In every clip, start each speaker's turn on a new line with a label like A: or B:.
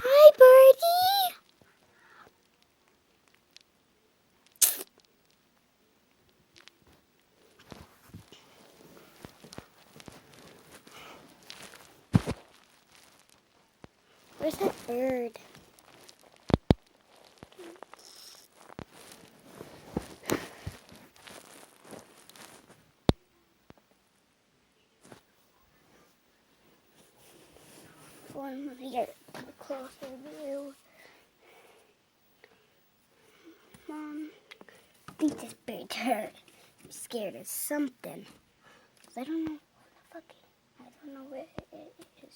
A: Hi, birdie. Where's that bird? One here, a closer view. Mom, I think this bird's hurt. I'm scared of something. 'Cause I don't know what the fuck. I don't know where it is.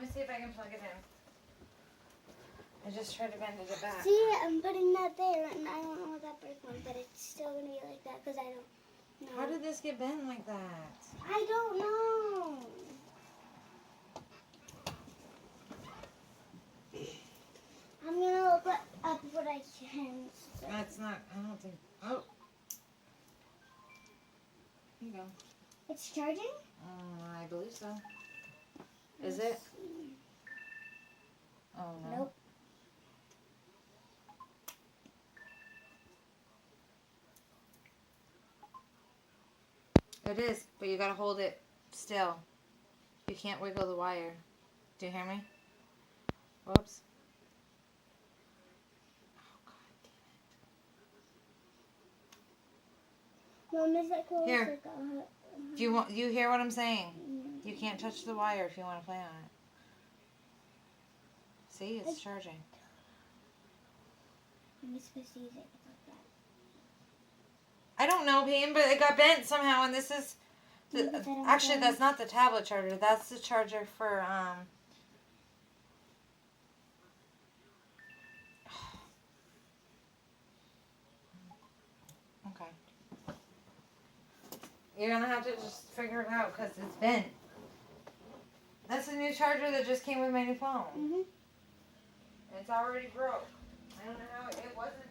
B: Let me see if I can plug it in. I just tried to bend it back.
A: See, I'm putting that there, and I don't know what that bird wants, but it's still gonna be like that because I don't know.
B: How did this get bent like that?
A: I don't know. I'm gonna look up what I can.
B: That's not, I don't think, oh. Here you go.
A: It's charging?
B: I believe so. Is it? Oh, no.
A: Nope.
B: It is, but you gotta hold it still. You can't wiggle the wire. Do you hear me? Whoops. Oh, God damn it.
A: Mom, is it close?
B: Here. Do you hear what I'm saying? You can't touch the wire if you want to play on it. See, it's charging.
A: I'm supposed to use it like that.
B: I don't know, Pam, but it got bent somehow, and this is... actually,
A: bent.
B: that's not the tablet charger. That's the charger for, Okay. You're gonna have to just figure it out, because it's bent. That's the new charger that just came with my new phone.
A: Mhm.
B: And it's already broke. I don't know how it wasn't